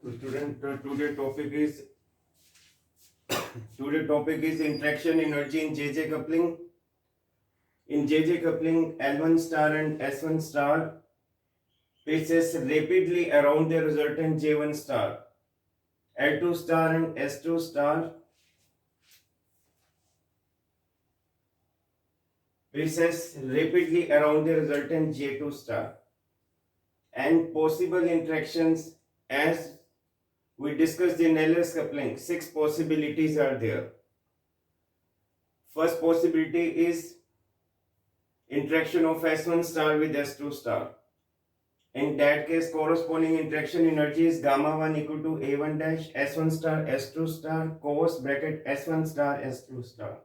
So student, today topic is interaction energy in JJ coupling. In JJ coupling, L1 star and S1 star paces rapidly around the resultant J1 star. L2 star and S2 star paces rapidly around the resultant J2 star. And possible interactions, as we discussed in LS coupling, 6 possibilities are there. First possibility is interaction of S1 star with S2 star. In that case, corresponding interaction energy is gamma 1 equal to A1 dash S1 star S2 star cos bracket S1 star S2 star.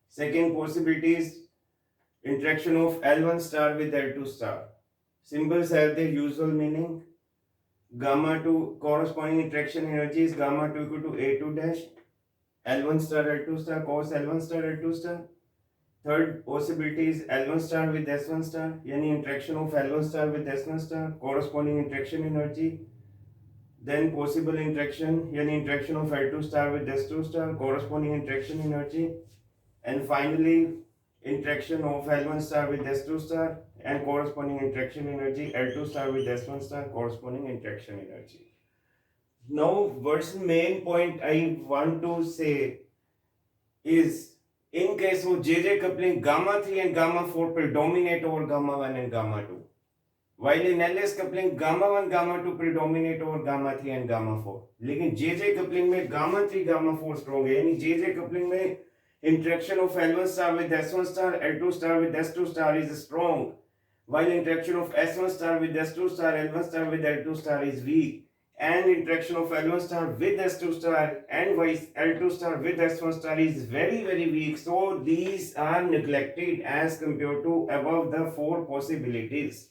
Second possibility is interaction of L1 star with L2 star. Symbols have their usual meaning. Gamma 2 corresponding interaction energy is gamma 2 equal to A2 dash L1 star L2 star cos L1 star L2 star. Third possibility is L1 star with S1 star, यानी interaction of L1 star with S1 star, corresponding interaction energy. Then possible interaction, यानी interaction of L2 star with S2 star, corresponding interaction energy. And finally, interaction of L1 star with S2 star and corresponding interaction energy, L2 star with S1 star, corresponding interaction energy. Now, what's the main point I want to say is, in case of JJ coupling, gamma 3 and gamma 4 predominate over gamma 1 and gamma 2. While in LS coupling, gamma 1, gamma 2 predominate over gamma 3 and gamma 4. लेकिन JJ coupling में gamma 3, gamma 4 strong है. यानी JJ coupling में interaction of L1 star with S1 star, L2 star with S2 star is strong. While interaction of S1 star with S2 star, L1 star with L2 star is weak. And interaction of L1 star with S2 star and vice L2 star with S1 star is very weak. So these are neglected as compared to above the 4 possibilities.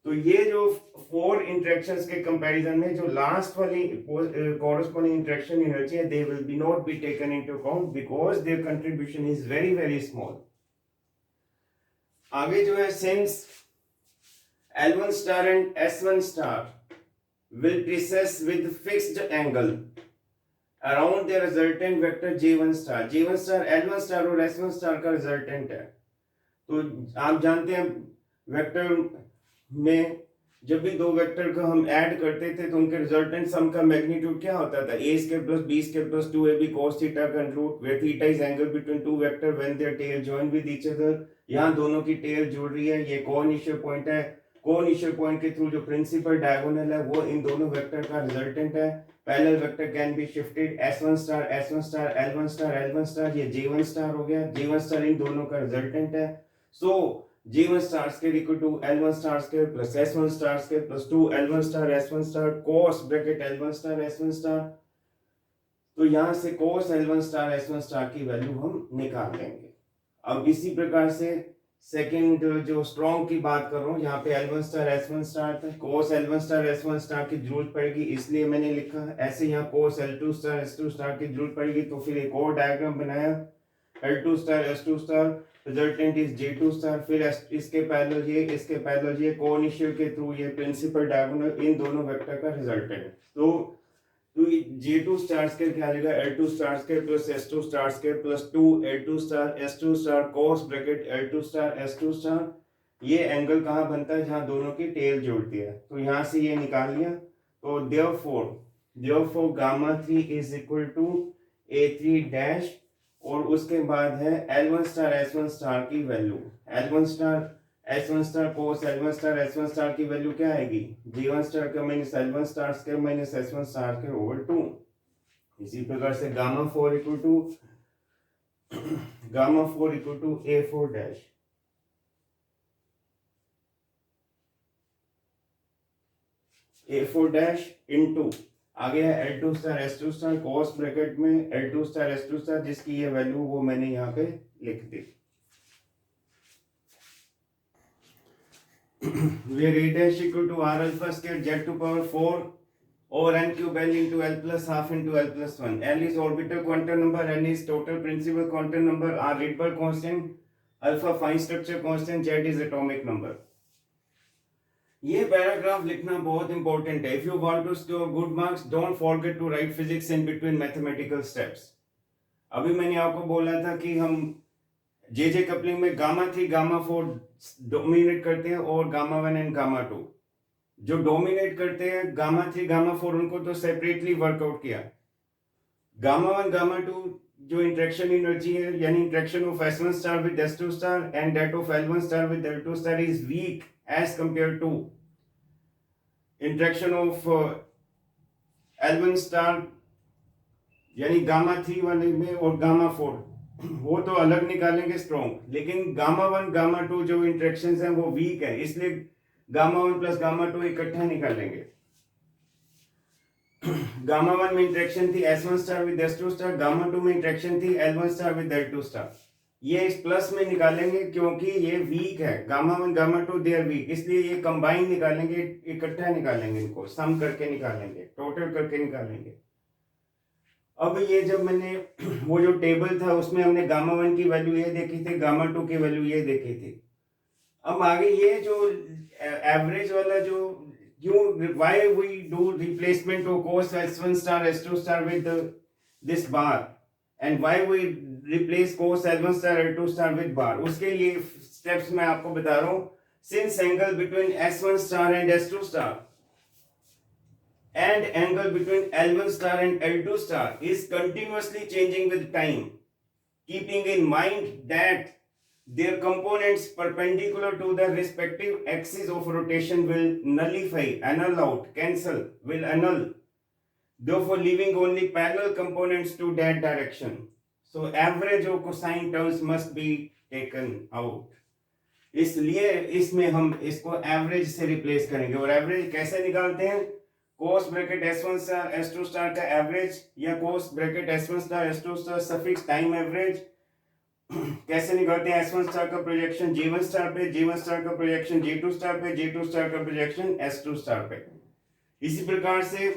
तो ये जो 4 interactions के comparison में जो last वाली corresponding interaction energy है, they will be not be taken into account because there contribution is very small. आगे जो है, since L1 star and S1 star will precess with fixed angle around the resultant vector J1 star. J1 star L1 star और S1 star का resultant है. तो आप जानते हैं वेक्टर में जब भी दो वेक्टर को हम ऐड करते थे तो उनके रिजल्टेंट सम का मैग्नीट्यूड क्या होता था? a square plus b square plus 2ab cos theta can root where theta is angle between two vector when their tail join with each other. यहाँ दोनों की टेल जुड़ रही है, ये कोइनिशियल पॉइंट है. कोइनिशियल पॉइंट के थ्रू जो प्रिंसिपल डायगोनल है वो इन दोनों वेक्टर का रिजल्टेंट है. Parallel vector can be shifted S1 star S1 star L1 star L1 star, ये J1 star हो गया. J1 star इन दोनों का रिजल्टेंट है. सो J1 star square equal to L1 star square plus S1 star square plus 2 L1 star S1 star cos bracket L1 star S1 star. तो यहां से cos L1 star S1 star की value हम निकाल लेंगे. अब इसी प्रकार से सेकंड जो स्ट्रॉन्ग की बात कर रहा हूं, यहाँ पे L1 star S1 star था, cos L1 star S1 star की जरूरत पड़ेगी इसलिए मैंने लिखा. ऐसे यहाँ cos L2 star S2 star की जरूरत पड़ेगी तो फिर एक और डायग्राम बनाया. L2 star S2 star resultant is J2 star, फिर इसके पैरेलल ये, इसके पैरेलल ये, कोइनिशियल के थ्रू ये प्रिंसिपल डायगोनल, इन दोनों वेक्टर का रिजल्टेंट. तो J2 स्टार स्क्वायर क्या आएगा? L2 star square plus S2 star square plus 2 L2 star S2 star cos bracket L2 star S2 star. ये एंगल कहाँ बनता है? जहां दोनों की टेल जुड़ती है. तो यहां से ये निकाल लिया. तो therefore gamma 3 is equal to A3 dash और उसके बाद है L1 स्टार S1 स्टार की value. L1 star S1 star cos L1 star S1 star की वैल्यू क्या आएगी? J1 स्टार का minus L1 star square minus S1 star square over 2. इसी प्रकार से gamma 4 equal to A4 dash A4 dash into आगे है L2 star S2 star cos bracket में L2 स्टार S2 स्टार, जिसकी ये वैल्यू वो मैंने यहाँ पे लिख दी. where A dash equal to R alpha square Z to power 4 over n cube L into L plus half into L plus 1. L is orbital quantum number, n is total principal quantum number, R Rydberg constant, alpha fine structure constant, Z is atomic number. ये paragraph लिखना बहुत important है. If you want to score good marks, don't forget to write physics in between mathematical steps. अभी मैंने आपको बोला था कि हम जे कपलिंग में गामा 3 गामा 4 डोमिनेट करते हैं और गामा 1 एंड गामा 2. जो डोमिनेट करते हैं गामा 3 गामा 4, उनको तो सेपरेटली वर्कआउट किया. गामा 1 गामा 2 जो इंटरेक्शन एनर्जी है, यानी interaction of S1 star with S2 star and that of L1 star with L2 star is weak as compare to interaction of L1 star यानी gamma 3 वाले में और gamma 4. वो तो अलग निकालेंगे स्ट्रॉन्ग, लेकिन गामा 1 गामा 2 जो इंटरेक्शंस हैं वो वीक है, इसलिए गामा 1 प्लस गामा 2 इकट्ठा निकालेंगे. गामा 1 में इंटरेक्शन थी S1 star with S2 star, gamma 2 में इंटरेक्शन थी L1 star with L2 star. ये इस प्लस में निकालेंगे क्योंकि ये वीक है. Gamma 1 gamma 2 they are weak, इसलिए ये कंबाइन निकालेंगे, इकट्ठा निकालेंगे, इनको सम करके निकालेंगे, टोटल करके निकालेंगे. अब ये जब मैंने वो जो टेबल था उसमें हमने गामा 1 की वैल्यू ये देखी थी, गामा 2 की वैल्यू ये देखी थी. अब आगे ये जो एवरेज वाला जो क्यों why we do replacement of cos S1 star S2 star with this bar and why we replace cos L1 star L2 star with bar, उसके लिए स्टेप्स मैं आपको बता रहा हूं. Since angle between S1 star and S2 star and angle between L1 star and L2 star is continuously changing with time, keeping in mind that their components perpendicular to the respective axis of rotation will nullify, annul out, cancel, will annul, therefore leaving only parallel components to that direction. So average of cosine terms must be taken out. इसलिए इसमें हम इसको average से replace करेंगे. और average कैसे निकालते हैं? cos bracket S1 star S2 star का एवरेज या cos bracket S1 star S2 star suffix time average. कैसे निकालते हैं? S1 स्टार का प्रोजेक्शन J1 स्टार पे, J1 स्टार का प्रोजेक्शन J2 स्टार पे, J2 स्टार का प्रोजेक्शन S2 स्टार पे. इसी प्रकार से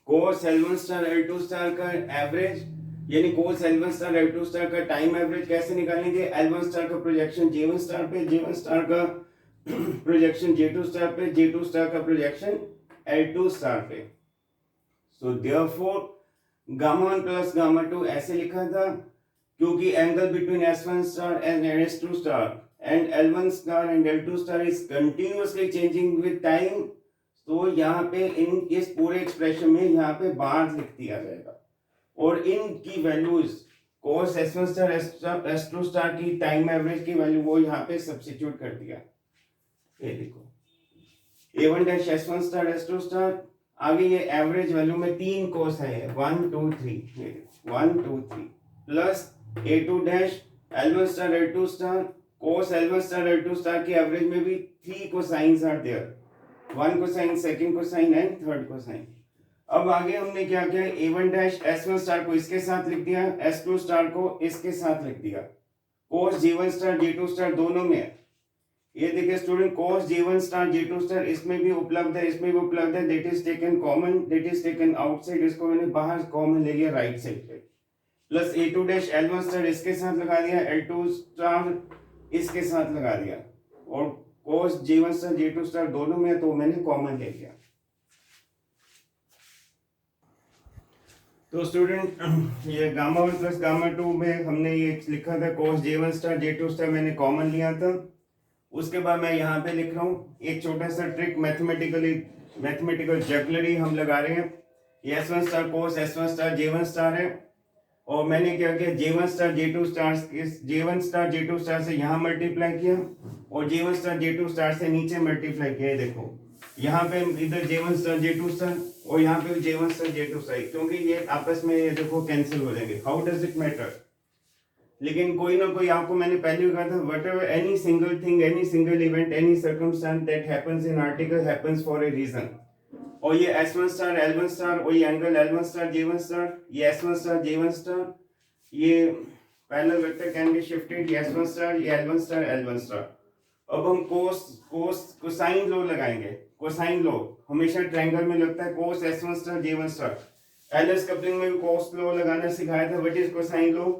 cos L1 star L2 star का एवरेज यानी cos L1 star L2 star का टाइम एवरेज कैसे निकालेंगे? L1 स्टार का प्रोजेक्शन J1 स्टार पे, J1 स्टार का प्रोजेक्शन J2 स्टार पे, J2 स्टार का प्रोजेक्शन L2 स्टार पे. So therefore gamma 1 plus gamma 2 ऐसे लिखा था क्योंकि angle between S1 star and S2 star and L1 star and L2 star is continuously changing with time. तो यहाँ पे इन इस पूरे एक्सप्रेशन में यहाँ पे बार लिख दिया जाएगा और इनकी values cos S1 star S2 star की टाइम एवरेज की वैल्यू वो यहाँ पे सब्स्टिट्यूट कर दिया. ये देखो A1 dash S1 star S2 star, आगे ये एवरेज वैल्यू में 3 cos है 1 2 3, 1 2 3 plus A2 dash L1 star L2 star cos L1 star L2 star की एवरेज में भी 3 cosines are there, 1 cosine, second cosine and third cosine. अब आगे हमने क्या किया? A1 डैश S1 स्टार को इसके साथ लिख दिया, S2 स्टार को इसके साथ लिख दिया. cos J1 star J2 star दोनों में ये देखिए student, cos J1 star J2 star इसमें भी उपलब्ध है, इसमें भी उपलब्ध है. That is taken common, that is taken outside, इसको मैंने बाहर कॉमन ले लिया राइट साइड पे. Plus A2 dash L1 star इसके साथ लगा दिया, L2 स्टार इसके साथ लगा दिया और cos J1 star J2 star दोनों में तो मैंने कॉमन ले लिया. तो स्टूडेंट ये गामा 1 प्लस गामा 2 में हमने ये लिखा था cos J1 star J2 star मैंने कॉमन लिया था. उसके बाद मैं यहाँ पे लिख रहा हूँ एक छोटा सा ट्रिक, मैथमेटिकल जगलरी हम लगा रहे हैं. ये S1 star cos S1 star J1 star है और मैंने क्या किया? J1 star J2 star J1 star J2 star से यहाँ मल्टीप्लाई किया और J1 स्टार J2 स्टार से नीचे मल्टीप्लाई किया. देखो यहाँ पे इधर J1 स्टार J2 स्टार और यहाँ पे J1 स्टार J2 स्टार, क्योंकि ये आपस में ये देखो कैंसिल हो जाएंगे. How does it matter? लेकिन कोई ना कोई आपको मैंने पहले भी कहा था, whatever any single thing, any single event, any circumstance that happens in article happens for a reason. और ये S1 स्टार L1 स्टार और ये angle L1 star J1 star, ये S1 स्टार J1 स्टार, ये parallel vector can be shifted, ये S1 star, ये L1 star L1 star. अब हम कोसाइन लॉ लगाएंगे. कोसाइन लॉ हमेशा ट्रायंगल में लगता है. cos S1 star J1 star, LS coupling में भी cos लॉ लगाना सिखाया था. What is cosine law?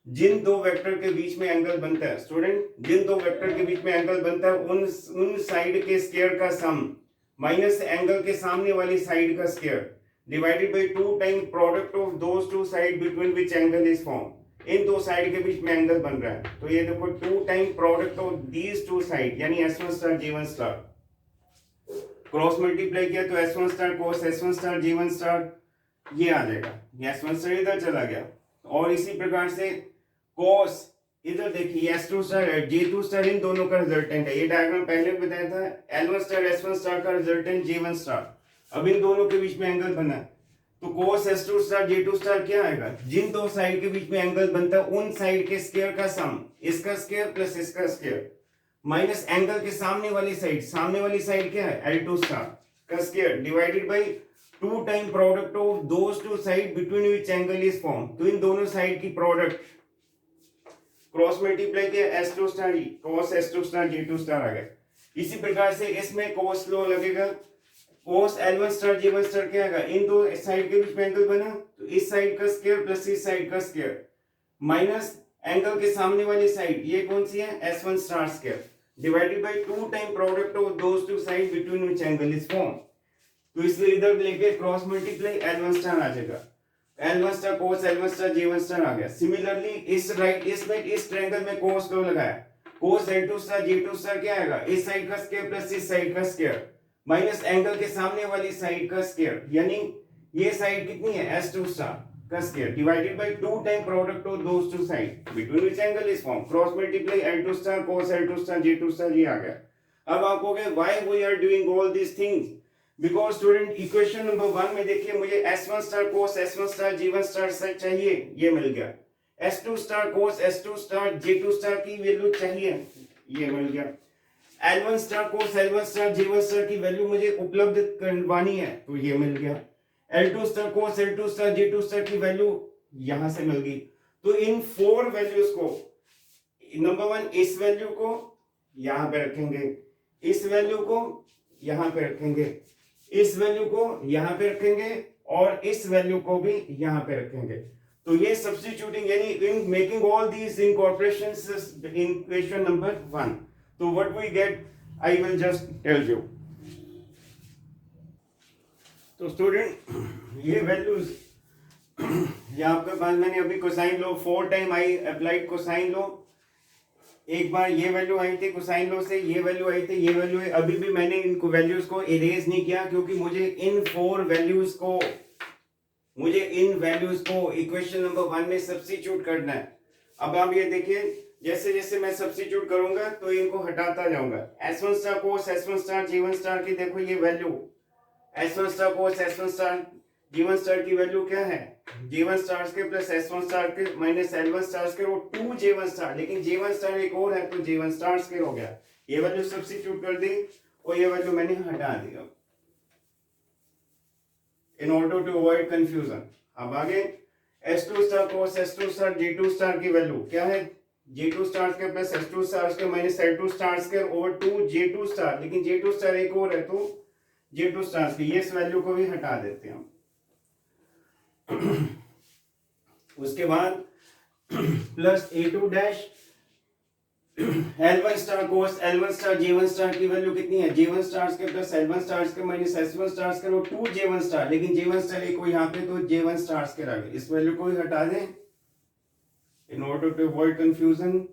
जिन दो वेक्टर के बीच में एंगल बनता है स्टूडेंट, जिन दो वेक्टर के बीच में एंगल बनता है उन साइड के स्क्वायर का सम माइनस एंगल के सामने वाली साइड का square divided by 2 time product of those two side between which angle is form. इन दो साइड के बीच में एंगल बन रहा है, तो ये देखो 2 time product of these two side यानी S1 star G1 star cross multiply किया तो S1 star cos S1 star G1 star ये आ जाएगा, ये S1 स्टार इधर चला गया। और इसी प्रकार से cos इधर देखिए S2 star J2 star in दोनों का रिजल्टेंट है। ये डायग्राम पहले बताया था, L1 स्टार S1 स्टार का रिजल्टेंट J1 स्टार। अब इन दोनों के बीच में एंगल बना तो cos S2 star J2 star क्या आएगा, जिन दो साइड के बीच में एंगल बनता है उन साइड के स्क्वायर का सम, इसका स्क्वायर प्लस इसका स्क्वायर माइनस एंगल के सामने वाली साइड क्या है L2 स्टार का square divided by 2 time product of those two side between which angle is form. तो इन दोनों साइड की प्रोडक्ट क्रॉस मल्टीप्लाई किया S2 star cos S2 star J2 star आ गया। इसी प्रकार से इसमें cos लो लगेगा, cos L1 star J1 star क्या आएगा, इन दो साइड के बीच में एंगल बना तो इस साइड का स्क्वायर प्लस इस साइड का स्क्वायर माइनस एंगल के सामने वाली साइड ये कौन सी है S1 star square divided by 2 time product of those two side between which angle is form. तो इसलिए इधर लेके क्रॉस मल्टीप्लाई L1 स्टार आ जाएगा, L1 star cos L1 star J1 star आ गया। सिमिलरली इस ट्रायंगल में cos लो लगाया, cos L2 star J2 star क्या आएगा, इस साइड का स्क्वायर प्लस इस साइड का स्क्वायर माइनस एंगल के सामने वाली साइड का स्क्वायर यानी ये साइड कितनी है S2 स्टार का square divided by 2 time product of those two side between which angle is form. Cross multiply L2 star cos L2 star J2 star ये आ गया। अब आप कहोगे why we are doing all this things, because student equation number 1 में देखिए मुझे S1 star cos S1 star G1 star चाहिए, ये मिल गया। S2 star cos S2 star J2 star की वैल्यू चाहिए, ये मिल गया। L1 star cos L1 star J1 star की वैल्यू मुझे उपलब्ध करवानी है, तो ये मिल गया। L2 star cos L2 star J2 star की वैल्यू यहां से मिल गई। तो इन 4 वैल्यूज को नंबर 1 इस वैल्यू को यहां पे रखेंगे, इस वैल्यू को यहां पे रखेंगे, इस वैल्यू को यहां पे रखेंगे और इस वैल्यू को भी यहां पे रखेंगे। तो ये सब्स्टिट्यूटिंग यानी in making all these incorporations in equation number 1, तो what we get I will just tell you. तो स्टूडेंट ये वैल्यूज यहाँ पे पास मैंने अभी cosine law 4 time I applied cosine law, एक बार ये वैल्यू आई थी कोसाइन लो से, ये वैल्यू आई थी, ये वैल्यू है। अभी भी मैंने इन वैल्यूज को इरेज नहीं किया क्योंकि मुझे इन 4 वैल्यूज को इक्वेशन नंबर 1 में सब्स्टिट्यूट करना है। अब आप ये देखिए जैसे जैसे मैं सब्स्टिट्यूट करूंगा तो इनको हटाता जाऊंगा। S1 star cos S1 star G1 star की देखो ये value S1 star cos S1 star G1 star की वैल्यू क्या है, J1 स्टार के प्लस S1 स्टार के माइनस L1 स्टार के वो 2 J1 स्टार, लेकिन J1 स्टार एक और है तो J1 स्टार के हो गया। ये वैल्यू सब्स्टिट्यूट कर दी और ये वैल्यू मैंने हटा दी in order to avoid confusion. अब आगे S2 star cos S2 star J2 star की वैल्यू क्या है, J2 स्टार के प्लस S2 स्टार के माइनस L2 स्टार के ओवर 2 J2 स्टार, लेकिन J2 स्टार एक और है तो J2 स्टार की ये इस वैल्यू को भी हटा देते हैं हम। उसके बाद plus A2 dash L1 star cos L1 star J1 star की वैल्यू कितनी है, J1 स्टार के प्लस L1 स्टार के माइनस S1 स्टार के वो 2 J1 स्टार, लेकिन J1 स्टार एक को यहाँ पे तो J1 स्टार के रह गए, इस वैल्यू को भी हटा दें in order to avoid confusion.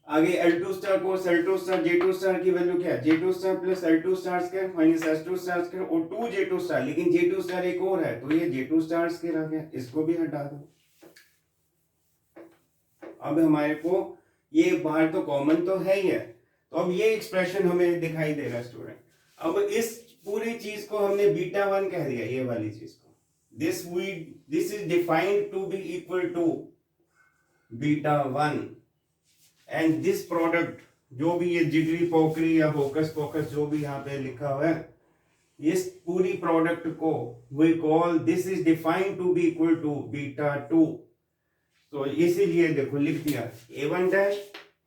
आगे L2 star cos L2 star J2 star की वैल्यू क्या है, J2 star plus L2 star के माइनस S2 स्टार के और 2 J2 स्टार, लेकिन J2 स्टार एक और है तो ये J2 स्टार के रह गया, इसको भी हटा दो। अब हमारे को ये बाहर तो कॉमन तो है ही है, तो अब ये एक्सप्रेशन हमें दिखाई दे रहा है स्टूडेंट। अब इस पूरी चीज को हमने बीटा 1 कह दिया, ये वाली चीज को this is defined to be equal to beta 1 and this product जो भी ये जिगरी पोकरी या होकस पोकस जो भी यहाँ पे लिखा हुआ है, इस पूरी प्रोडक्ट को we call this is defined to be equal to beta 2। तो इसीलिए देखो लिख दिया A1 dash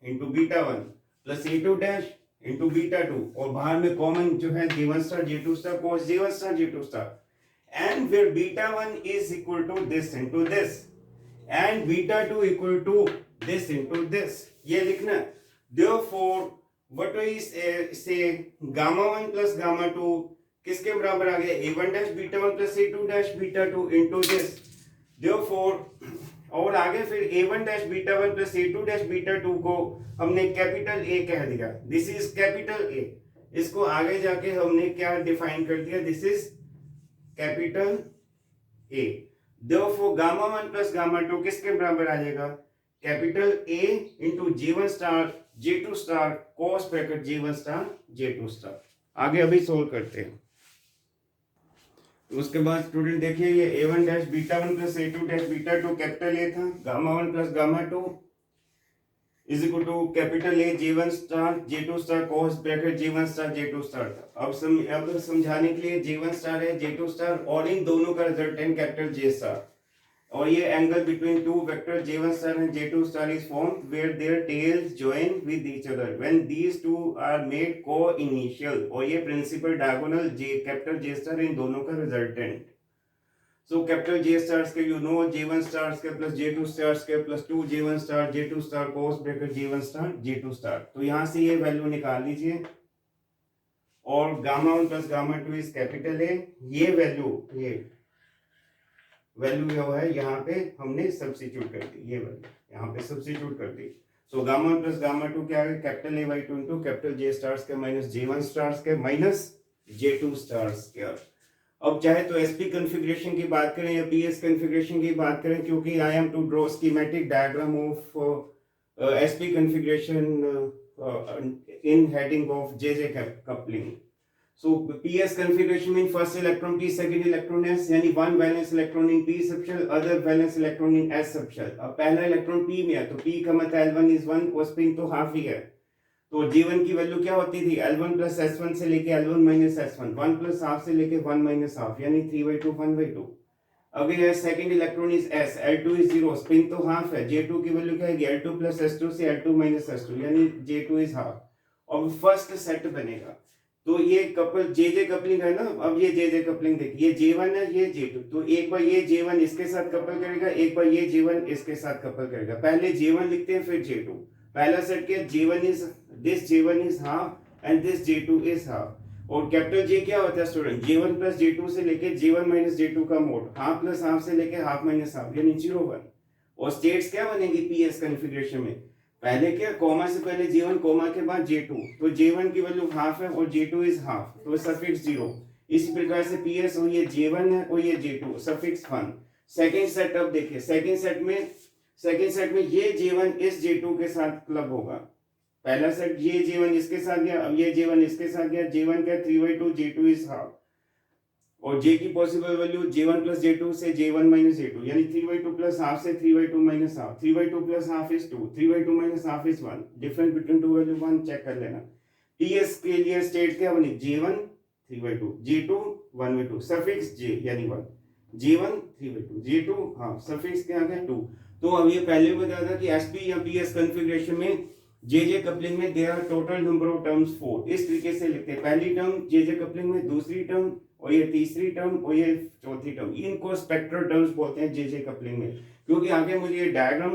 into beta 1 plus A2 dash into beta 2 और बाहर में कॉमन जो है J1 star J2 star cos J1 star J2 star and फिर beta 1 is equal to this into this and beta two equal to this into this, ये लिखना है। Therefore what we say gamma 1 plus gamma 2 किसके बराबर आ गया, a1 dash beta 1 plus a2 dash beta 2 into this। Therefore और आगे फिर a1 dash beta 1 plus a2 dash beta 2 को हमने कैपिटल A कह दिया, दिस इज कैपिटल A। इसको आगे जाके हमने क्या डिफाइन कर दिया, this is capital A। Therefore gamma 1 plus gamma 2 किसके बराबर आ जाएगा, capital A into G1 star J2 star cos bracket G1 star J2 star. आगे अभी सोल्व करते हैं। उसके बाद स्टूडेंट देखिए ये a1 dash beta 1 plus a2 dash beta 2 capital A था, gamma 1 plus gamma 2 is equal to capital A J1 star J2 star cos bracket G1 star J2 star था। अब समझाने के लिए J1 स्टार है J2 स्टार और इन दोनों का रिजल्टेंट कैपिटल J स्टार, और ये angle between two vector J1 star and J2 star is formed where their tails join with each other when these two are made co-initial, और ये principal diagonal capital J star इन दोनों का resultant. So capital J stars के you know J1 stars के plus J2 stars के plus 2 J1 star J2 star cos bracket J1 star J2 star, तो यहाँ से ये वैल्यू निकाल लीजिए। और gamma 1 plus gamma 2 is capital A, ये वैल्यू जो है यहाँ पे हमने सब्स्टिट्यूट कर दी, ये वैल्यू यहाँ पे सब्स्टिट्यूट कर दी। सो गामा 1 प्लस गामा 2 क्या है, capital A by 2 into capital J stars के माइनस J1 स्टार्स के माइनस J2 स्टार्स के। अब चाहे तो SP कॉन्फ़िगरेशन की बात करें या PS कॉन्फ़िगरेशन की बात करें, क्योंकि I am to draw schematic diagram of SP configuration in heading of JJ coupling. So PS configuration means first electron P, second electron S, यानी one valence electron in P subshell, other valence electron in S subshell। अब पहला electron P में है तो P का मतलब L1 is 1 और spin तो हाफ ही है, तो G1 की वैल्यू क्या होती थी, L1 प्लस S1 से लेके L1 minus S1, 1 plus half से लेके 1 माइनस हाफ, यानी 3/2 1/2। अगर यह second electron is S, L2 is 0, spin तो हाफ है, J2 की वैल्यू क्या है, L2 प्लस S2 से L2 माइनस S2, यानी J2 is हाफ। और फर्स्ट सेट बनेगा, तो ये कपल JJ कपलिंग है ना। अब ये JJ कपलिंग देखिए, ये J1 है ये J2, तो एक बार ये J1 इसके साथ कपल करेगा, एक बार ये J1 इसके साथ कपल करेगा। पहले J1 लिखते हैं फिर J2। पहला सेट क्या, this J1 is half and this J2 is half. और कैपिटल J क्या होता है स्टूडेंट, J1 प्लस J2 से लेके J1 माइनस J2 का मोड, हाफ प्लस हाफ से लेके हाफ माइनस हाफ, यानी 0 1। और स्टेट्स क्या बनेगी PS कॉन्फ़िगरेशन में, पहले क्या, कोमा से पहले J1, कोमा के बाद J2, तो J1 की वैल्यू हाफ है और J2 इज हाफ, तो सफिक्स 0। इसी प्रकार से PS और ये J1 है और ये J2 सफिक्स 1। सेकंड सेट, अब देखिए सेकंड सेट में ये J1 इस J2 के साथ क्लब होगा। पहला सेट ये J1 इसके साथ गया, अब ये J1 इसके साथ गया, J1 क्या 3/2, J2 इज हाफ। और J की possible value J1 plus J2 से J1 माइनस J2, यानी 3/2 प्लस हाफ से 3/2 minus half, 3/2 plus half is 2, 3/2 minus half is 1, difference between two value 1 check कर लेना। PS के लिए स्टेट क्या बनी, J1 3/2, J2 1/2, सफिक्स J यानी 1, J1 3/2, J2 हाफ, सफिक्स क्या आ गया 2। तो अब ये पहले बताया था कि SP या PS कॉन्फ़िगरेशन में JJ कपलिंग में there are total number of terms 4। इस तरीके से लिखते हैं, पहली टर्म JJ कपलिंग में, दूसरी टर्म और ये तीसरी टर्म और ये चौथी टर्म, इनको स्पेक्ट्रल टर्म्स बोलते हैं JJ कपलिंग में। क्योंकि आगे मुझे ये डायग्राम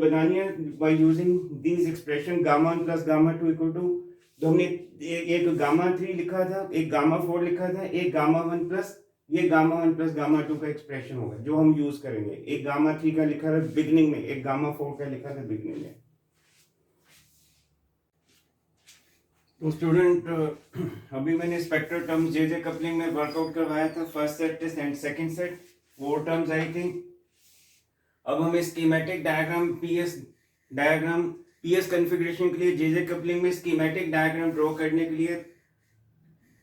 बनानी है by using these expression gamma 1 plus gamma 2 equal to, तो हमने एक गामा 3 लिखा था, एक गामा 4 लिखा था, एक गामा 1 प्लस ये गामा 1 प्लस गामा 2 का एक्सप्रेशन होगा जो हम यूज करेंगे। एक गामा 3 का लिखा था बिगनिंग में, एक गामा 4 का लिखा था बिगनिंग में। तो स्टूडेंट अभी मैंने स्पेक्ट्रल टर्म्स JJ कपलिंग में वर्कआउट करवाया था, first set and second set, 4 terms आई थी। अब हमें स्कीमेटिक डायग्राम PS कॉन्फ़िगरेशन के लिए JJ कपलिंग में स्कीमेटिक डायग्राम ड्रॉ करने के लिए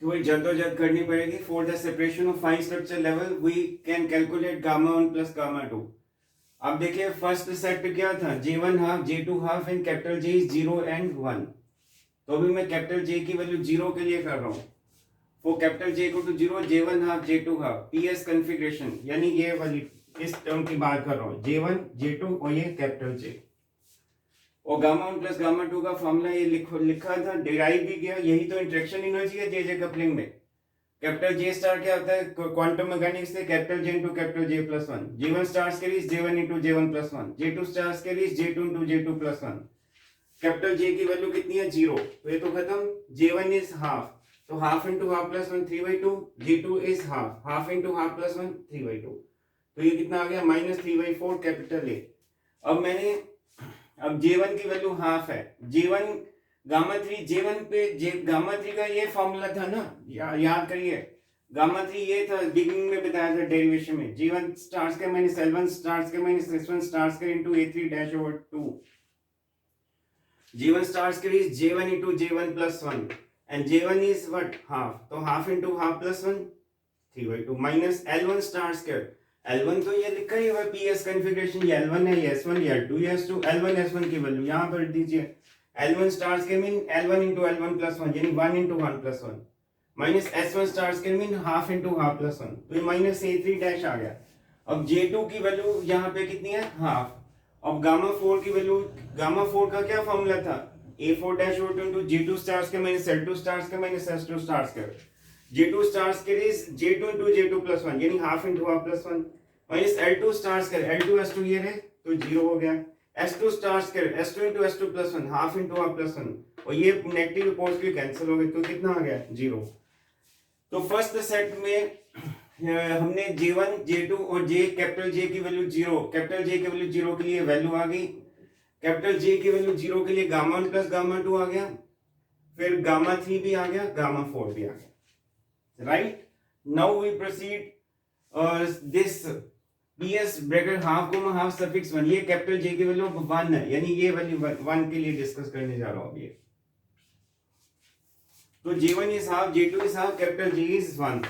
थोड़ी जद्दोजहद करनी पड़ेगी। For the separation of fine structure level we can calculate gamma 1 plus gamma 2। अब देखिए फर्स्ट सेट पे क्या था, J1 half J2 half and capital J is 0 and 1। तो अभी मैं कैपिटल J की वैल्यू 0 के लिए कर रहा हूँ, फॉर कैपिटल J को to 0, J1 half J2 half, PS configuration यानी ये वाली इस टर्म की बात कर रहा हूँ, J1 J2 और ये कैपिटल J। और गामा 1 प्लस गामा 2 का फॉर्मूला ये लिखा था, डिराइव भी किया, यही तो इंटरेक्शन एनर्जी है JJ कपलिंग में। कैपिटल जे स्टार क्या होता है क्वांटम मैकेनिक्स से, capital J into capital J plus one. J1 stars के लिए J1 into J1 plus one. J2 stars के लिए J2 into J2 plus one. Capital J की वैल्यू कितनी है 0, तो ये तो खत्म। J1 इज हाफ, तो half into half plus one 3/2। J2 is half, half into half plus one 3/2, तो ये कितना आ गया -3/4 कैपिटल ए। अब J1 की वैल्यू हाफ है, J1 गामा 3, J1 पे गामा 3 का ये फॉर्मूला था ना, याद करिए। गामा 3 ये था, बिगिनिंग में बताया था डेरिवेशन में, G1 स्टार्स के माइनस L1 स्टार्स के माइनस S1 स्टार्स के into A3 dash over 2। G1 stars के लिए J1 into J1 plus 1 and J1 is what half, तो half into half plus 1 3/2 minus L1 stars के, L1 तो ये लिखा ही हुआ PS कॉन्फ़िगरेशन, ये L1 है, ये S1, ये L2, ये S2। L1 S1 की वैल्यू यहां पर दीजिए। L1 स्टार्स के mean L1 into L1 plus 1 यानी 1 into 1 plus 1 minus S1 stars के mean half into half plus 1, तो ये माइनस A3 डैश आ गया। अब J2 की वैल्यू यहाँ पे कितनी है हाफ। अब गामा 4 की वैल्यू, गामा 4 का क्या फॉर्मूला था A4 dash over 2 into J2 stars के माइनस L2 स्टार्स के माइनस S2 स्टार्स के। J2 स्टार्स के लिए J2 इंटू J2 प्लस 1 यानी half into half plus 1 minus L2 stars के, L2 S2 ये रहे तो 0 हो गया। S2 स्टार्स के S2 into S2 plus 1 half into half plus 1, और ये नेगेटिव पॉजिटिव कैंसिल हो गए, तो कितना आ गया 0। तो फर्स्ट सेट में हमने J1 J2 और कैपिटल J की वैल्यू 0, कैपिटल J की वैल्यू 0 के लिए वैल्यू आ गई, कैपिटल J की वैल्यू 0 के लिए गामा 1 प्लस गामा 2 आ गया, फिर गामा 3 भी आ गया, गामा 4 भी आ गया। Right, now we proceed this PS bracket half को हाफ सफिक्स 1, ये कैपिटल J की वैल्यू 1 है, यानी ये वैल्यू 1 के लिए डिस्कस करने जा रहा हूं अभी। तो J1 is half, J2 is half, capital J is 1,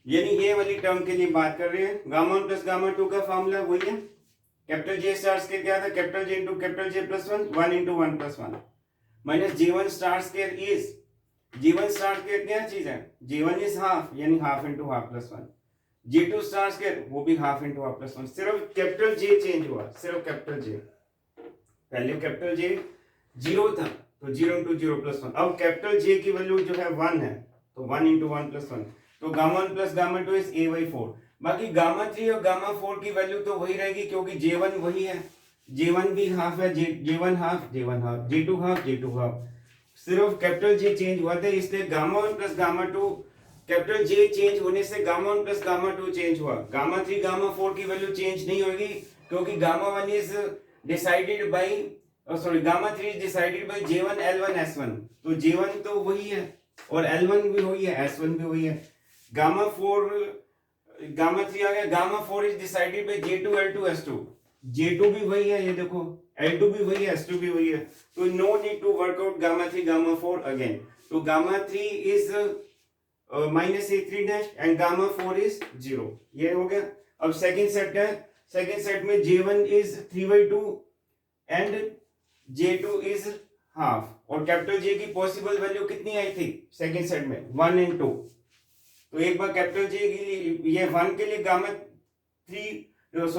यानी ये वाली टर्म के लिए बात कर रहे हैं। गामा 1 प्लस गामा 2 का फॉर्मूला वही है। कैपिटल J स्टार्स के क्या था, capital J into capital J plus 1, 1 into 1 plus 1 minus J1 stars के इज, J1 स्टार्स के क्या चीज है, J1 इज हाफ यानी half into half plus 1, J2 stars के वो भी हाफ इंटू हाफ प्लस 1, सिर्फ कैपिटल J चेंज हुआ, सिर्फ कैपिटल J। पहले कैपिटल J 0 था तो 0 इंटू 0 प्लस 1, अब कैपिटल J की वैल्यू जो है 1 है, तो 1 इंटू 1 प्लस 1, तो gamma 1 plus gamma 2 is A/4। बाकी गामा 3 और गामा 4 की वैल्यू तो वही रहेगी क्योंकि J1 वही है, J1 भी हाफ है, J1 half, J1 half, J2 half, J2 half, सिर्फ कैपिटल J चेंज हुआ था, इसलिए gamma 1 plus gamma 2, capital J change होने से गामा 1 प्लस गामा 2 चेंज हुआ। गामा 3 गामा 4 की वैल्यू चेंज नहीं होगी क्योंकि gamma 1 is decided by gamma 3 is decided by J1 L1 S1, तो J1 तो वही है और L1 भी वही है, S1 भी वही है। गामा 3 आ गया, gamma 4 is decided by J2 L2 S2, J2 भी वही है, ये देखो L2 भी वही है, S2 भी वही है, तो no need to work out gamma 3 gamma 4 again. तो gamma 3 is minus A3 dash and gamma 4 is 0, ये हो गया। अब सेकंड सेट है, सेकंड सेट में J1 is 3/2 and J2 is half, और कैपिटल J की पॉसिबल वैल्यू कितनी आई थी सेकंड सेट में 1 and 2, तो एक बार कैपिटल J के लिए ये 1 के लिए गामा 1 प्लस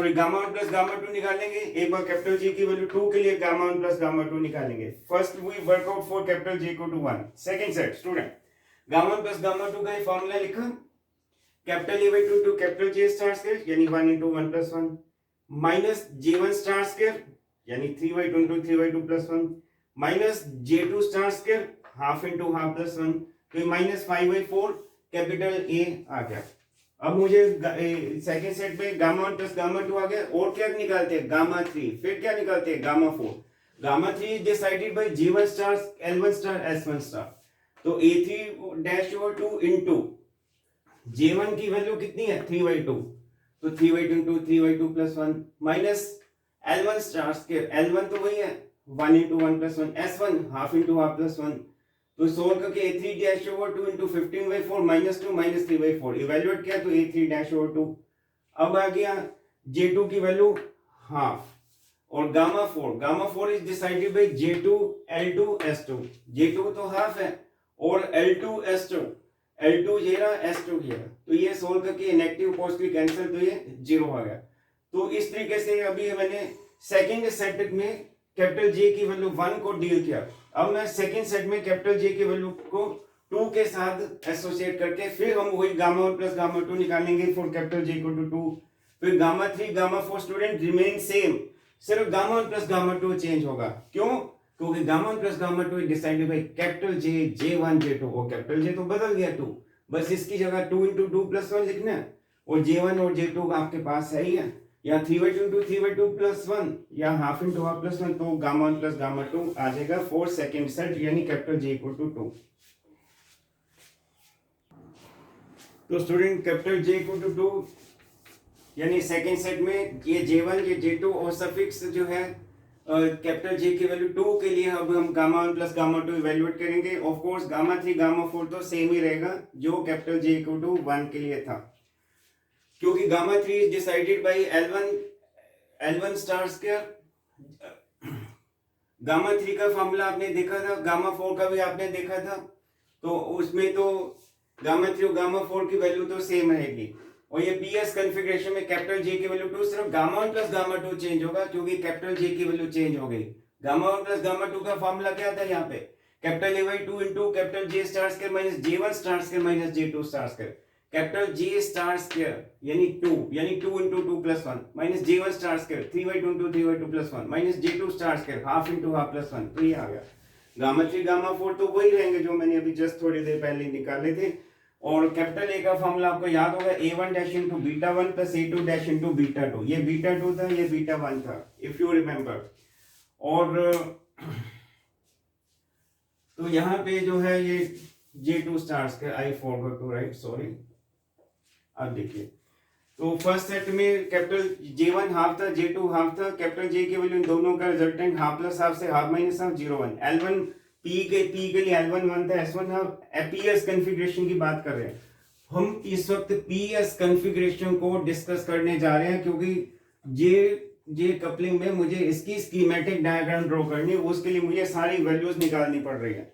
गामा 2 निकालेंगे, एक बार कैपिटल J की वैल्यू 2 के लिए गामा 1 प्लस गामा 2 निकालेंगे। First we work out for capital J को two 1। Second set student, gamma 1 plus gamma 2 का ये फॉर्मूला लिखा, capital A/2 to capital J star square यानी 1 into 1 plus 1 minus J1 star square यानी 3/2 into 3/2 plus 1 minus J2 star square half into half plus 1, तो minus 5/4 capital A आ गया। अब मुझे second set में गामा 1 प्लस गामा 2 आ गया, और क्या निकालते हैं गामा 3, फिर क्या निकालते हैं gamma 4। Gamma 3 is decided by J1 star L1 star S1 star, तो A3 dash over 2 into J1 की वैल्यू कितनी है 3/2, तो 3/2 into 3/2 plus 1 minus L1 star square, L1 तो वही है 1 into 1 plus 1, S1 half into half plus 1, तो solve करके A3 dash over 2 into 15/4 minus 2 minus 3/4 evaluate किया तो A3 डैश ओवर 2। अब आ गया J2 की वैल्यू हाफ, और gamma 4 is decided by J2 L2 S2, J2 तो हाफ है और L2 S2, L2 ये रहा S2 ये रहा, तो ये सोल्व करके नेगेटिव पॉजिटिव कैंसिल, तो ये 0 आ गया। तो इस तरीके से अभी मैंने सेकंड सेट में कैपिटल J की वैल्यू 1 को डील किया। अब मैं सेकंड सेट में कैपिटल J की वैल्यू को टू के साथ एसोसिएट करके फिर हम वही gamma one plus gamma two निकालेंगे for capital J equal to two. फिर gamma three gamma four student remain same, सिर्फ gamma one plus gamma two change होगा। क्यों? क्योंकि gamma one plus gamma two decided by capital J, J one J two. और capital J तो बदल गया two, बस इसकी जगह two into two plus one लिखना है। और जे वन और जे टू आपके पास है ही है, या 3/2 इंटू 3/2 प्लस वन, या half into half plus one. तो gamma one plus gamma two आ जाएगा फॉर सेकेंड सेट, यानी capital J equal to two. तो student capital J equal to two यानी सेकेंड सेट में ये J1 ये J2 और सफिक्स जो है कैपिटल J की वैल्यू 2 के लिए अब हम गामा 1 प्लस गामा 2 इवेल्युएट करेंगे। ऑफ कोर्स गामा 3 गामा 4 तो सेम ही रहेगा जो कैपिटल J इक्वल टू 1 के लिए था, क्योंकि gamma 3 is decided by L1 star square. Gamma 3 का फॉर्मूला आपने देखा था, गामा 4 का भी आपने देखा था, तो उसमें तो गामा 3 और गामा 4 की वैल्यू तो सेम रहेगी। और ये PS कॉन्फ़िगरेशन में कैपिटल J की वैल्यू 2, सिर्फ गामा 1 प्लस गामा 2 चेंज होगा क्योंकि कैपिटल J की वैल्यू चेंज हो गई। गामा 1 प्लस गामा 2 का फॉर्मूला क्या था यहाँ पे? Capital A/2 into capital J star square minus J1 star square minus J2 star square. Capital J star square यानी 2 into 2 plus 1 minus J1 star square 3/2 into 3/2 plus 1 minus J2 star square half into half plus 1। तो ये आ गया। Gamma 3 gamma 4 तो वही रहेंगे जो मैंने अभी जस्ट थोड़ी देर पहले निकाले थे। और कैपिटल ए का फॉर्मूला आपको याद होगा, A1 dash into beta 1 plus A2 dash into beta 2। ये बीटा 2 था, ये बीटा 1 था, इफ यू रिमेंबर। और तो यहाँ पे जो है ये J2 star square, I forgot to write, sorry. अब देखिए, तो फर्स्ट सेट में कैपिटल J1 हाफ था, J2 हाफ था। कैपिटल J की वैल्यू इन दोनों का रिजल्टेंट हाफ प्लस हाफ से half minus half 0 1। L1 P के लिए L1 1 था, S1 हाफ। PS कॉन्फ़िगरेशन की बात कर रहे हैं हम इस वक्त। PS कॉन्फ़िगरेशन को डिस्कस करने जा रहे हैं क्योंकि जे कपलिंग में मुझे इसकी स्कीमेटिक डायग्राम ड्रॉ करनी है, उसके लिए मुझे सारी वैल्यूज निकालनी पड़ रही है।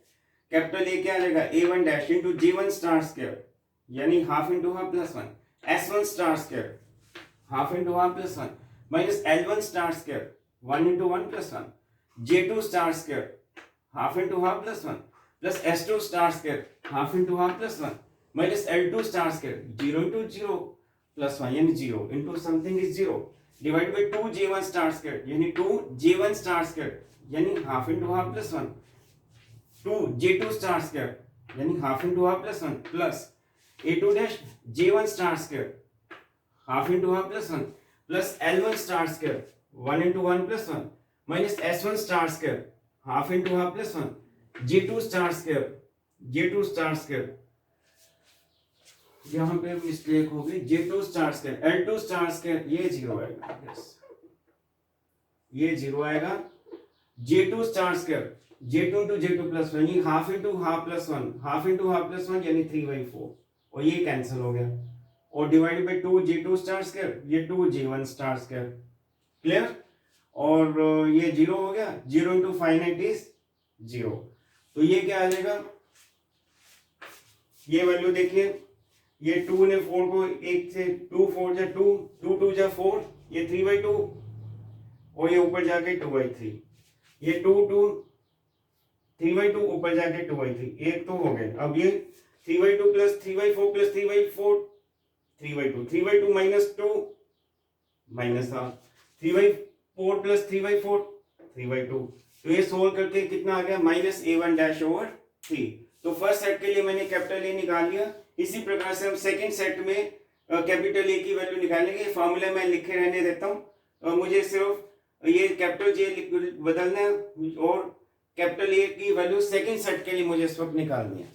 कैपिटल ए क्या आएगा? A1 dash into J1 star square यानी half into half plus 1, S1 star square half into half plus 1 minus L1 star square 1 into 1 plus 1, J2 star square half into half plus 1 plus S2 star square half into half plus 1 minus L2 star square 0 into 0 plus 1 यानी 0 into something is 0 divide by 2 J1 star square यानी 2 J1 star square यानी half into half plus 1, 2 J2 star square यानी half into half plus 1 plus A2 dash J1 star square half into half plus 1 plus L1 star square 1 into 1 plus 1 minus S1 star square half into half plus 1, J2 star square यहाँ पे mistake होगी, J2 star square L2 star square ये 0 आएगा, yes ये 0 आएगा। J2 star square J2 into J2 plus 1 half into half plus 1, half into half plus 1 यानी 3/4 और ये कैंसिल हो गया। और divided by 2 J2 star square ये 2 J1 स्टार स्क्वायर, क्लियर। और ये 0 हो गया, 0 इंटू फाइनाइट इज 0। तो ये क्या आ जाएगा? ये वैल्यू देखिए, ये 2 ने 4 को 1 से 2 4 जा 2 2 2 जा 4 ये 3/2 और ये ऊपर जाके 2/3, ये 2 2 3/2 ऊपर जाके 2/3, एक तो हो गए। अब ये 3/2 plus 3/4 plus 3/4 3/2 3/2 minus 2 minus half 3/4 plus 3/4 3/2। तो ये सोल्व करके कितना आ गया? Minus A1 dash over 3। तो फर्स्ट सेट के लिए मैंने कैपिटल ए निकाल लिया। इसी प्रकार से हम सेकंड सेट में कैपिटल ए की वैल्यू निकालेंगे। फॉर्मूला मैं लिखे रहने देता हूँ, मुझे सिर्फ ये कैपिटल जे बदलना है और कैपिटल ए की वैल्यू सेकंड सेट के लिए मुझे इस वक्त निकालनी है।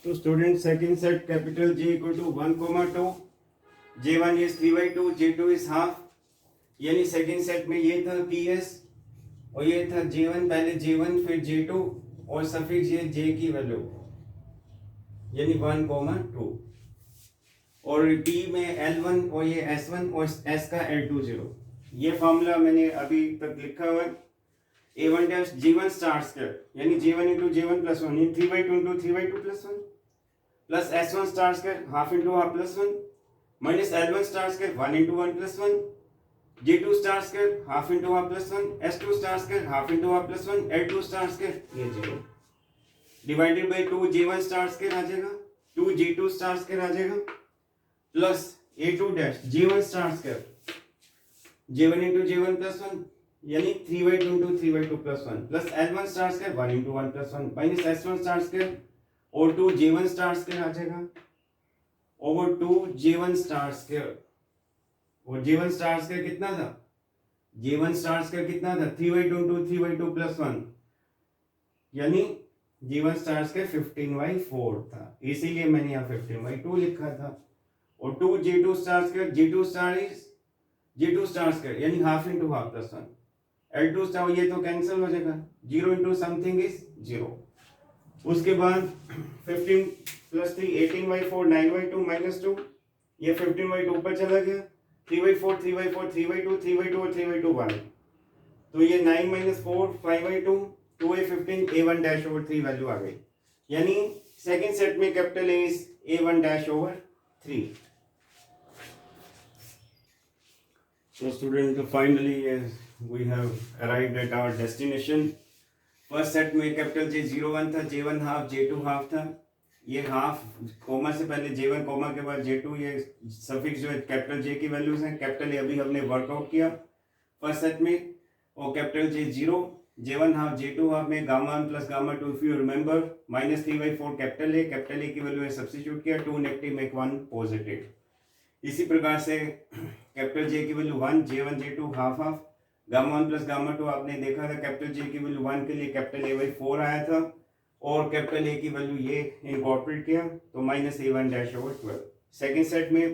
तो student second set capital J equal to 1,2, J1 is 3/2, J2 is half, यानी सेकंड सेट में ये था PS और ये था J1, पहले J1 फिर J2 और सफिक्स ये J की वैल्यू यानी 1,2 और T में L1 और ये S1 और S का L2 0। ये फॉर्मूला मैंने अभी तक लिखा हुआ है। A1 dash J1 star square यानी J1 इंटू J1 प्लस 1 यानी 3/2 into 3/2 plus 1 plus S1 star square half into half plus 1 minus L1 star square 1 into 1 plus 1 G2 star square half into half plus one, S2 star square half into half plus one, L2 star square ये 0 divided by 2 G1 star square आ जाएगा, 2 G2 star square आ जाएगा plus A2 dash G1 star square J1 into J1 plus one यानी 3/2 into 3/2 plus one plus L1 star square 1 into 1 plus one minus S1 star square और 2 J1 star square आ जाएगा over 2 J1 star square और J1 star square कितना था, J1 star square कितना था 3/2 into 3/2 plus one यानी J1 स्टार स्क्वायर 15/4 था, इसीलिए मैंने यहाँ 15/2 लिखा था और 2 J2 star square J2 star square यानी half into half plus one L2 star ये तो कैंसिल हो जाएगा 0 इंटू समथिंग इज 0 उसके बाद 15 प्लस 3 18/4 9/2 माइनस 2 ये 15/2 पर चला गया 3/4 3/4 3/2 3/2 और 3/2 1 तो ये 9 minus 4 5/2 2A15 A1 dash over 3 value आ गई यानी सेकेंड सेट में capital A is A1 dash over 3. So student finally we have arrived at our destination. First set में कैपिटल J 0 1 था, J1 हाफ J2 हाफ था, ये half coma से पहले J1 कोमा के बाद J2 ये सफिक्स जो है कैपिटल J की वैल्यूज हैं, कैपिटल ए अभी हमने वर्कआउट किया फर्स्ट सेट में और capital J 0 J1 half J2 half में gamma 1 plus gamma 2 if you remember minus 3/4 capital A की वैल्यू है सब्स्टिट्यूट किया 2 नेगेटिव मेक 1 पॉजिटिव. इसी प्रकार से कैपिटल J की value 1 J1 J2 half half gamma 1 plus gamma 2 आपने देखा था कैपिटल J की वैल्यू 1 के लिए कैपिटल A/4 आया था और कैपिटल A की वैल्यू ये इनकॉर्पोरेट किया तो minus A1 dash over 12. Second set में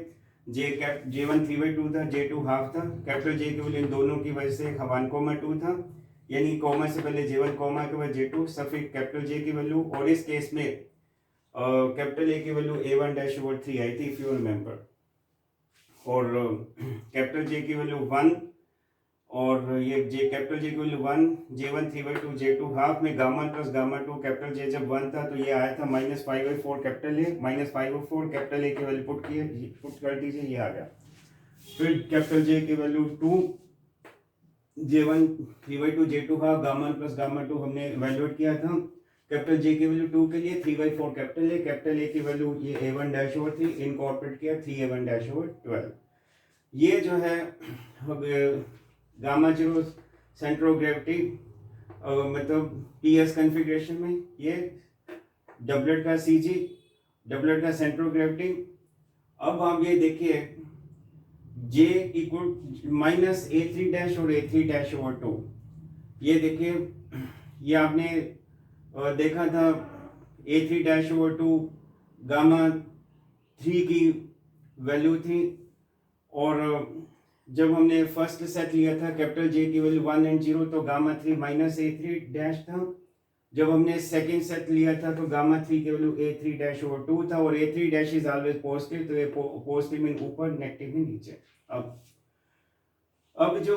J1 3/2 था J2 हाफ था, कैपिटल J की वैल्यू इन दोनों की वजह से 1, 2 था यानी कॉमा से पहले J1 कॉमा के बाद J2 सफिक्स कैपिटल J की वैल्यू और इस केस में कैपिटल A की वैल्यू A1 डैश ओवर 3 आई थी इफ यू रिमेंबर और कैपिटल J की वैल्यू 1 और ये कैपिटल J की वैल्यू 1 J1 3/2 J2 हाफ में gamma 1 plus gamma 2 capital J जब 1 था तो ये आया था minus 5/4 capital A minus 5/4 capital A की वैल्यू पुट कर दीजिए ये आ गया. फिर कैपिटल J की value 2 J1 3/2 J2 half gamma 1 plus gamma 2 हमने इवैल्यूएट किया था कैपिटल J की वैल्यू 2 के लिए 3/4 कैपिटल A की वैल्यू ये A1 डैश ओवर 3 इनकॉर्पोरेट किया 3A1 डैश ओवर 12. ये जो है गामा 0 सेंटर ऑफ ग्रेविटी मतलब PS कॉन्फ़िगरेशन में ये डबलेट का CG डबलेट का सेंटर ऑफ ग्रेविटी. अब आप ये देखिए J equal minus A3 dash और A3 डैश ओवर 2 ये देखिए ये आपने देखा था A3 डैश ओवर 2 गामा 3 की वैल्यू थी और जब हमने फर्स्ट सेट लिया था कैपिटल J की वैल्यू 1 एंड 0 तो गामा 3 माइनस A3 डैश था. जब हमने सेकेंड सेट लिया था तो गामा 3 की वैल्यू A3 डैश ओवर 2 था और A3 dash is always positive तो ये पॉजिटिव में ऊपर नेगेटिव में नीचे. अब जो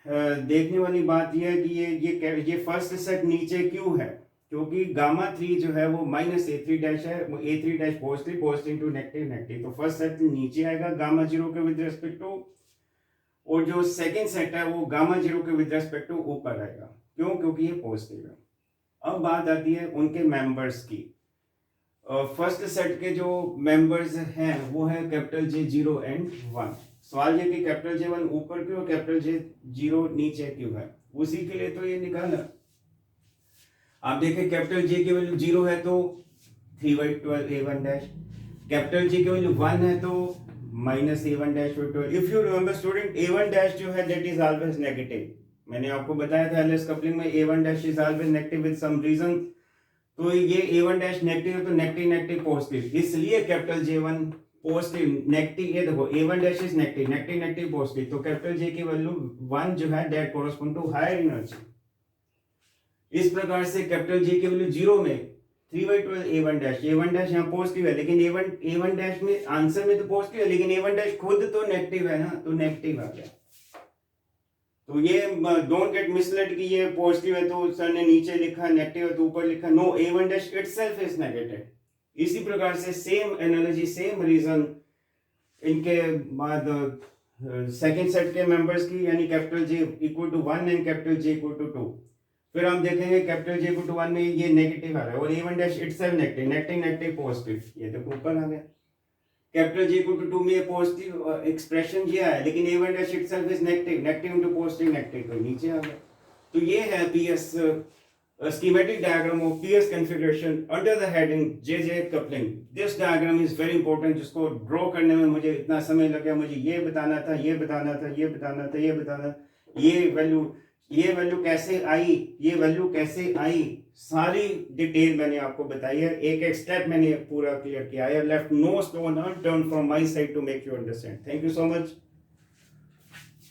देखने वाली बात यह है कि ये फर्स्ट सेट नीचे क्यों है क्योंकि गामा 3 जो है वो माइनस A3 डैश है, वो A3 dash positive to negative तो फर्स्ट सेट नीचे आएगा गामा 0 के विद रिस्पेक्ट टू और जो सेकंड सेट है वो गामा 0 के विद रिस्पेक्ट टू ऊपर आएगा. क्यों? क्योंकि ये पॉजिटिव है. अब बात आती है उनके मेंबर्स की. फर्स्ट सेट के जो मेंबर्स हैं वो है कैपिटल J 0 एंड 1. सवाल ये कि कैपिटल J1 ऊपर क्यों कैपिटल J 0 नीचे क्यों है, उसी के लिए तो ये निकाला. आप देखें कैपिटल J की वैल्यू 0 है तो 3/12 A1 डैश, कैपिटल J की वैल्यू 1 है तो minus A1 dash 12. If you remember student A1 dash जो है दैट इज ऑलवेज नेगेटिव. मैंने आपको बताया था एलएस कपलिंग में A1 dash is always negative with some reason. तो ये A1 डैश नेगेटिव है तो नेगेटिव पॉजिटिव, इसलिए कैपिटल J1 पॉजिटिव नेगेटिव. ये देखो A1 dash is negative positive तो कैपिटल J की वैल्यू 1 जो है that correspond to higher energy. इस प्रकार से कैपिटल J की वैल्यू 0 में 3/12 A1 डैश यहाँ पॉजिटिव है लेकिन A1 डैश में आंसर में तो पॉजिटिव है लेकिन A1 डैश खुद तो नेगेटिव है ना तो नेगेटिव आ गया. तो ये डोंट गेट मिसलेड कि ये पॉजिटिव है तो सर ने नीचे लिखा, नेगेटिव है तो ऊपर लिखा. No, A1 dash itself is negative. इसी प्रकार से सेम एनालॉजी सेम रीजन इनके बाद सेकेंड सेट के मेंबर्स की, यानी capital J equal to 1 and capital J equal to 2। फिर हम देखेंगे कैपिटल जे इक्वल टू 1 में ये नेगेटिव आ रहा है और A1 dash itself negative, negative negative positive, ये तो ऊपर आ गया। कैपिटल जे इक्वल टू 2 में ये पॉजिटिव एक्सप्रेशन ये आया, लेकिन A1 dash itself is negative, negative into positive negative, तो नीचे आ गया। तो ये है PS schematic diagram of PS configuration under the heading JJ coupling. This diagram is very important, जिसको ड्रॉ करने में मुझे इतना समय लगा, मुझे ये बताना था, ये बताना था, ये बताना था, ये बताना, ये वैल्यू कैसे आई, ये वैल्यू कैसे आई, सारी डिटेल मैंने आपको बताई है, एक एक स्टेप मैंने पूरा क्लियर किया है। Left no stone unturned from my side to make you understand. Thank you so much.